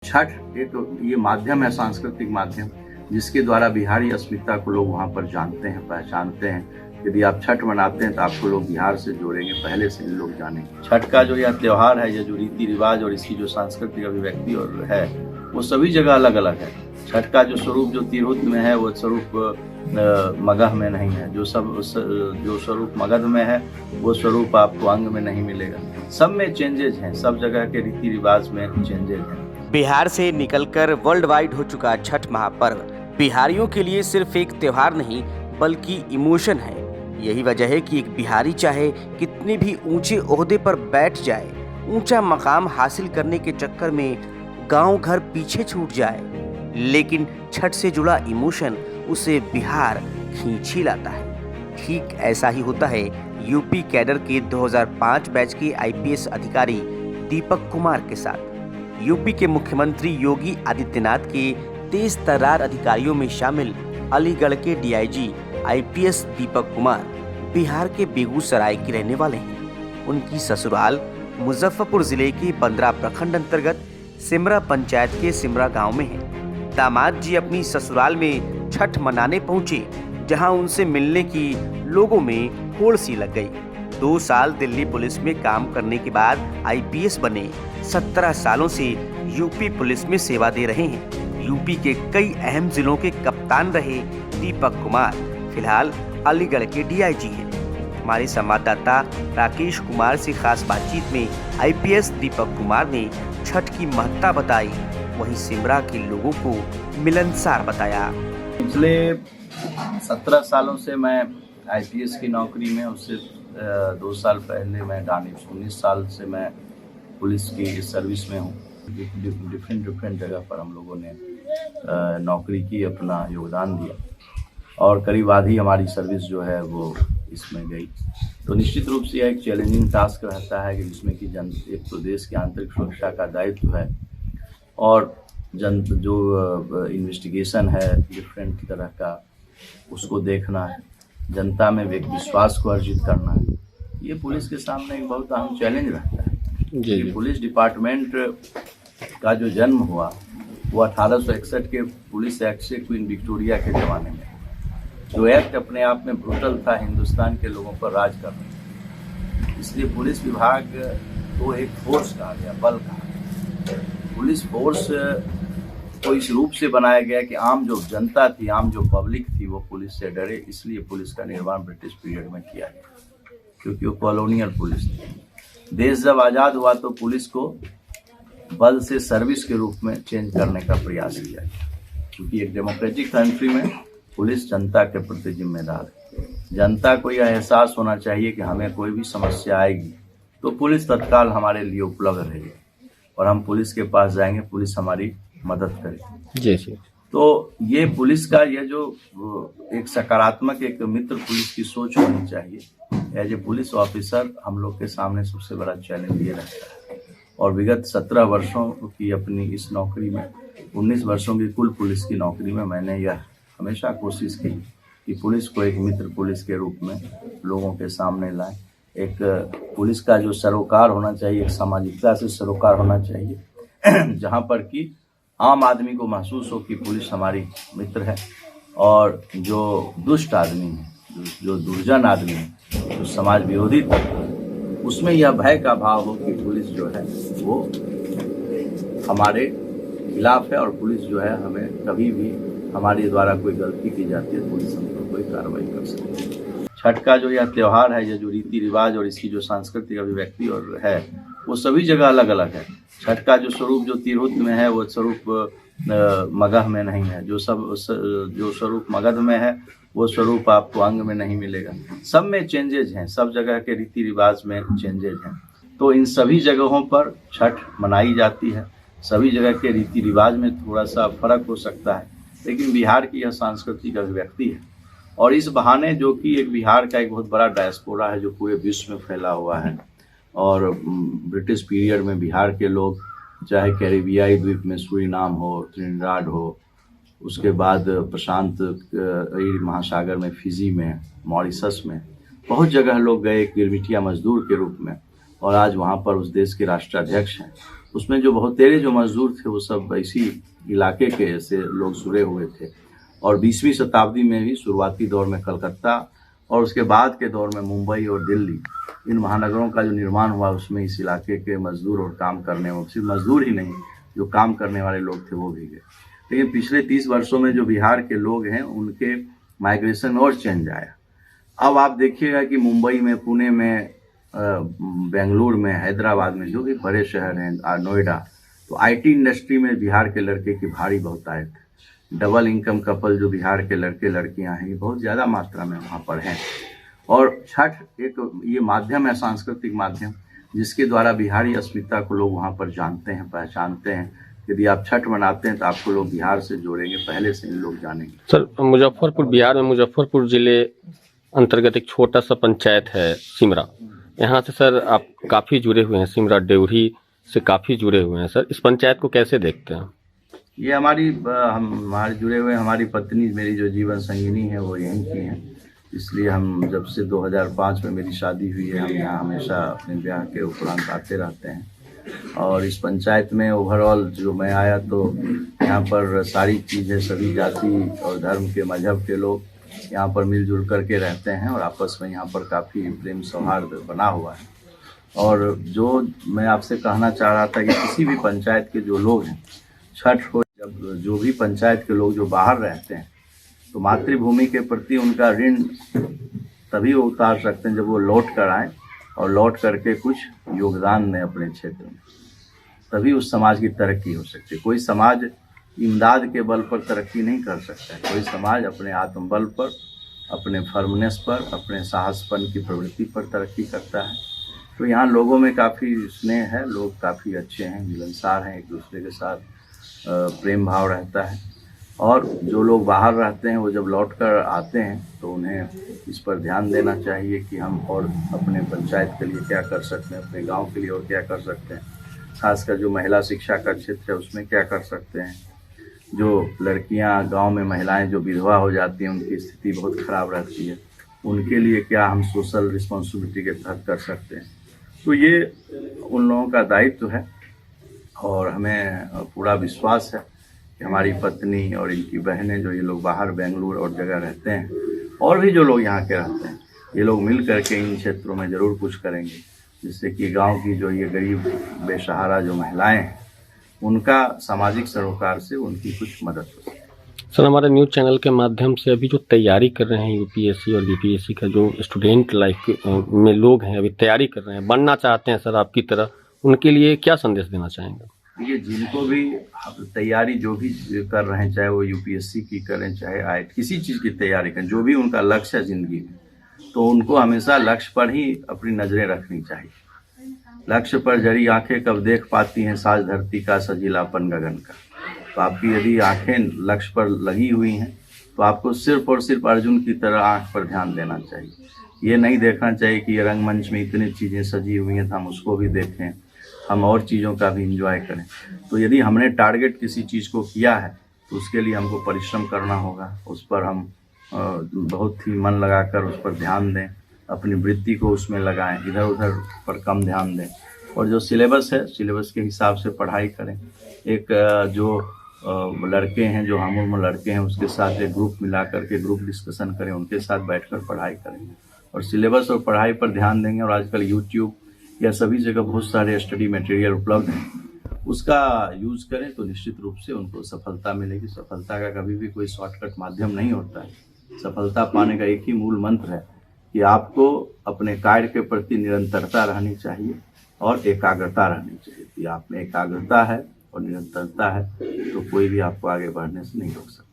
छठ एक ये माध्यम है, सांस्कृतिक माध्यम, जिसके द्वारा बिहारी अस्मिता को लोग वहाँ पर जानते हैं, पहचानते हैं। यदि आप छठ मनाते हैं तो आपको लोग बिहार से जोड़ेंगे, पहले से ही लोग जानेंगे। छठ का जो यह त्यौहार है, ये जो रीति रिवाज और इसकी जो सांस्कृतिक अभिव्यक्ति और है, वो सभी जगह अलग अलग है। छठ का जो स्वरूप जो तिरहुत में है, वो स्वरूप मगध में नहीं है। जो स्वरूप मगध में है, वो स्वरूप आपको अंग में नहीं मिलेगा। सब में चेंजेज हैं, सब जगह के रीति रिवाज में चेंजेज हैं। बिहार से निकलकर वर्ल्ड वाइड हो चुका छठ महापर्व बिहारियों के लिए सिर्फ एक त्योहार नहीं बल्कि इमोशन है। यही वजह है कि एक बिहारी चाहे कितने भी ऊंचे ओहदे पर बैठ जाए, ऊंचा मकाम हासिल करने के चक्कर में गांव घर पीछे छूट जाए, लेकिन छठ से जुड़ा इमोशन उसे बिहार खींच ही लाता है। ठीक ऐसा ही होता है यूपी कैडर के 2005 बैच के आईपीएस अधिकारी दीपक कुमार के साथ। यूपी के मुख्यमंत्री योगी आदित्यनाथ के तेज तर्रार अधिकारियों में शामिल अलीगढ़ के डीआईजी आईपीएस दीपक कुमार बिहार के बेगूसराय के रहने वाले हैं। उनकी ससुराल मुजफ्फरपुर जिले के बंदरा प्रखंड अंतर्गत सिमरा पंचायत के सिमरा गांव में है। दामाद जी अपनी ससुराल में छठ मनाने पहुंचे, जहां उनसे मिलने की लोगों में होड़ सी लग गई। 2 साल दिल्ली पुलिस में काम करने के बाद आईपीएस बने, 17 सालों से यूपी पुलिस में सेवा दे रहे हैं। यूपी के कई अहम जिलों के कप्तान रहे दीपक कुमार फिलहाल अलीगढ़ के डीआईजी हैं। हमारे संवाददाता राकेश कुमार से खास बातचीत में आईपीएस दीपक कुमार ने छठ की महत्ता बताई, वहीं सिमरा के लोगों को मिलनसार बताया। पिछले 17 सालों से मैं आईपीएस की नौकरी में, उससे 2 साल पहले मैं 19 साल से मैं पुलिस की सर्विस में हूँ। डिफरेंट जगह पर हम लोगों ने नौकरी की, अपना योगदान दिया और करीब आधी हमारी सर्विस जो है वो इसमें गई। तो निश्चित रूप से एक चैलेंजिंग टास्क रहता है कि जिसमें कि एक तो देश की आंतरिक सुरक्षा का दायित्व है और जो इन्वेस्टिगेशन है डिफरेंट तरह का, उसको देखना है, जनता में एक विश्वास को अर्जित करना है। ये पुलिस के सामने एक बहुत अहम चैलेंज रहता है। जी। पुलिस डिपार्टमेंट का जो जन्म हुआ वो 1861 के पुलिस एक्ट से क्वीन विक्टोरिया के ज़माने में, जो एक्ट अपने आप में ब्रूटल था, हिंदुस्तान के लोगों पर राज करना। इसलिए पुलिस विभाग को एक फोर्स कहा गया, बल कहा गया। पुलिस फोर्स को इस रूप से बनाया गया कि आम जो जनता थी, आम जो पब्लिक थी, वो पुलिस से डरे। इसलिए पुलिस का निर्माण ब्रिटिश पीरियड में किया गया, क्योंकि वो कॉलोनियल पुलिस थी। देश जब आज़ाद हुआ तो पुलिस को बल से सर्विस के रूप में चेंज करने का प्रयास किया गया, क्योंकि एक डेमोक्रेटिक कंट्री में पुलिस जनता के प्रति जिम्मेदार है। जनता को यह एहसास होना चाहिए कि हमें कोई भी समस्या आएगी तो पुलिस तत्काल हमारे लिए उपलब्ध रहेगी और हम पुलिस के पास जाएंगे, पुलिस हमारी मदद करेगी। जी। तो ये पुलिस का ये जो एक सकारात्मक, एक मित्र पुलिस की सोच होनी चाहिए। एज ए पुलिस ऑफिसर हम लोग के सामने सबसे बड़ा चैलेंज ये रहता है। और विगत 17 वर्षों की अपनी इस नौकरी में, 19 वर्षों की कुल पुलिस की नौकरी में, मैंने यह हमेशा कोशिश की कि पुलिस को एक मित्र पुलिस के रूप में लोगों के सामने लाएं। एक पुलिस का जो सरोकार होना चाहिए, एक सामाजिकता से सरोकार होना चाहिए, जहाँ पर कि आम आदमी को महसूस हो कि पुलिस हमारी मित्र है, और जो दुष्ट आदमी है, जो दुर्जन आदमी है, जो समाज विरोधी तत्व है, उसमें यह भय का भाव हो कि पुलिस जो है वो हमारे खिलाफ है और पुलिस जो है हमें कभी भी हमारे द्वारा कोई गलती की जाती है पुलिस हम पर कोई कार्रवाई कर सकती है। छठ का जो यह त्यौहार है, ये जो रीति रिवाज और इसकी जो सांस्कृतिक अभिव्यक्ति और है, वो सभी जगह अलग अलग है। छठ का जो स्वरूप जो तिरहुत में है, वो स्वरूप मगध में नहीं है। जो स्वरूप मगध में है, वो स्वरूप आपको अंग में नहीं मिलेगा। सब में चेंजेज हैं, सब जगह के रीति रिवाज में चेंजेज हैं। तो इन सभी जगहों पर छठ मनाई जाती है। सभी जगह के रीति रिवाज में थोड़ा सा फर्क हो सकता है, लेकिन बिहार की यह सांस्कृतिक अभिव्यक्ति है। और इस बहाने, जो कि एक बिहार का एक बहुत बड़ा डायस्पोरा है जो पूरे विश्व में फैला हुआ है, और ब्रिटिश पीरियड में बिहार के लोग, चाहे कैरिबियाई द्वीप में सूरीनाम हो, त्रिनिदाद हो, उसके बाद प्रशांत महासागर में, फिजी में, मॉरिशस में, बहुत जगह लोग गए गिरमिटिया मजदूर के रूप में, और आज वहाँ पर उस देश के राष्ट्राध्यक्ष हैं। उसमें जो बहुतेरे जो मजदूर थे वो सब इसी इलाके के से लोग जुड़े हुए थे। और 20वीं शताब्दी में भी शुरुआती दौर में कलकत्ता और उसके बाद के दौर में मुंबई और दिल्ली, इन महानगरों का जो निर्माण हुआ उसमें इस इलाके के मजदूर और काम करने वाले, सिर्फ मजदूर ही नहीं, जो काम करने वाले लोग थे वो भी गए। लेकिन पिछले 30 वर्षों में जो बिहार के लोग हैं उनके माइग्रेशन और चेंज आया। अब आप देखिएगा कि मुंबई में, पुणे में, बेंगलुरु में, हैदराबाद में, जो भी बड़े शहर हैं, नोएडा, तो आईटी इंडस्ट्री में बिहार के लड़के की भारी बहुतायत है। डबल इनकम कपल जो बिहार के लड़के लड़कियां हैं, ये बहुत ज़्यादा मात्रा में वहाँ पर हैं। और छठ एक ये माध्यम है, सांस्कृतिक माध्यम, जिसके द्वारा बिहारी अस्मिता को लोग वहाँ पर जानते हैं, पहचानते हैं। यदि आप छठ मनाते हैं तो आपको लोग बिहार से जोड़ेंगे, पहले से इन लोग जानेंगे। सर, मुजफ्फरपुर, बिहार में मुजफ्फरपुर जिले अंतर्गत एक छोटा सा पंचायत है सिमरा। यहाँ से सर आप काफ़ी जुड़े हुए हैं, सिमरा डेवढ़ी से काफ़ी जुड़े हुए हैं। सर, इस पंचायत को कैसे देखते हैं? ये हमारे जुड़े हुए, हमारी पत्नी, मेरी जो जीवन संगिनी है वो यहीं की हैं। इसलिए हम जब से 2005 में मेरी शादी हुई है, हम यहाँ हमेशा अपने ब्याह के उपरांत आते रहते हैं। और इस पंचायत में ओवरऑल जो मैं आया तो यहाँ पर सारी चीज़ें, सभी जाति और धर्म के, मजहब के लोग यहाँ पर मिलजुल करके रहते हैं और आपस में यहाँ पर काफ़ी प्रेम सौहार्द बना हुआ है। और जो मैं आपसे कहना चाह रहा था कि किसी भी पंचायत के जो लोग हैं, छठ हो, जब जो भी पंचायत के लोग जो बाहर रहते हैं तो मातृभूमि के प्रति उनका ऋण तभी वो उतार सकते हैं जब वो लौट कर आएँ और लौट करके कुछ योगदान दें अपने क्षेत्र में, तभी उस समाज की तरक्की हो सकती है। कोई समाज इमदाद के बल पर तरक्की नहीं कर सकता है। कोई समाज अपने आत्मबल पर, अपने फर्मनेस पर, अपने साहसपन की प्रवृत्ति पर तरक्की करता है। तो यहाँ लोगों में काफ़ी स्नेह है, लोग काफ़ी अच्छे हैं, मिलनसार हैं, एक दूसरे के साथ प्रेम भाव रहता है। और जो लोग बाहर रहते हैं वो जब लौट कर आते हैं तो उन्हें इस पर ध्यान देना चाहिए कि हम और अपने पंचायत के लिए क्या कर सकते हैं, अपने गांव के लिए और क्या कर सकते हैं। खासकर जो महिला शिक्षा का क्षेत्र है उसमें क्या कर सकते हैं। जो लड़कियां गांव में, महिलाएं जो विधवा हो जाती हैं, उनकी स्थिति बहुत ख़राब रहती है, उनके लिए क्या हम सोशल रिस्पॉन्सिबिलिटी के तहत कर सकते हैं। तो ये उन लोगों का दायित्व है और हमें पूरा विश्वास है कि हमारी पत्नी और इनकी बहनें, जो ये लोग बाहर बेंगलुरु और जगह रहते हैं, और भी जो लोग यहाँ के रहते हैं, ये लोग मिल करके इन क्षेत्रों में ज़रूर कुछ करेंगे, जिससे कि गांव की जो ये गरीब बेसहारा जो महिलाएं हैं, उनका सामाजिक सरोकार से उनकी कुछ मदद हो। सर, हमारे न्यूज़ चैनल के माध्यम से अभी जो तैयारी कर रहे हैं यूपीएससी और बीपीएससी का, जो स्टूडेंट लाइफ में लोग हैं, अभी तैयारी कर रहे हैं, बनना चाहते हैं सर आपकी तरह, उनके लिए क्या संदेश देना चाहेंगे? ये जिनको भी तैयारी जो भी कर रहे हैं, चाहे वो यूपीएससी की करें, चाहे आईटी, किसी चीज़ की तैयारी करें, जो भी उनका लक्ष्य है ज़िंदगी में, तो उनको हमेशा लक्ष्य पर ही अपनी नज़रें रखनी चाहिए। लक्ष्य पर जरी आंखें कब देख पाती हैं साज धरती का, सजीलापन गगन का। तो आपकी यदि आंखें लक्ष्य पर लगी हुई हैं तो आपको सिर्फ और सिर्फ अर्जुन की तरह आंख पर ध्यान देना चाहिए। ये नहीं देखना चाहिए कि ये रंगमंच में इतनी चीज़ें सजी हुई हैं तो हम उसको भी देखें, हम और चीज़ों का भी इंजॉय करें। तो यदि हमने टारगेट किसी चीज़ को किया है तो उसके लिए हमको परिश्रम करना होगा, उस पर हम बहुत ही मन लगाकर उस पर ध्यान दें, अपनी वृत्ति को उसमें लगाएं, इधर उधर पर कम ध्यान दें। और जो सिलेबस है, सिलेबस के हिसाब से पढ़ाई करें। एक जो लड़के हैं, जो हम उम्र लड़के हैं, उसके साथ एक ग्रुप मिला करके ग्रुप डिस्कशन करें, उनके साथ बैठकर पढ़ाई करेंगे और सिलेबस और पढ़ाई पर ध्यान देंगे। और आजकल यूट्यूब या सभी जगह बहुत सारे स्टडी मटेरियल उपलब्ध हैं, उसका यूज़ करें तो निश्चित रूप से उनको सफलता मिलेगी। सफलता का कभी भी कोई शॉर्टकट माध्यम नहीं होता है। सफलता पाने का एक ही मूल मंत्र है कि आपको अपने कार्य के प्रति निरंतरता रहनी चाहिए और एकाग्रता रहनी चाहिए। कि आप में एकाग्रता है और निरंतरता है तो कोई भी आपको आगे बढ़ने से नहीं रोक सकता।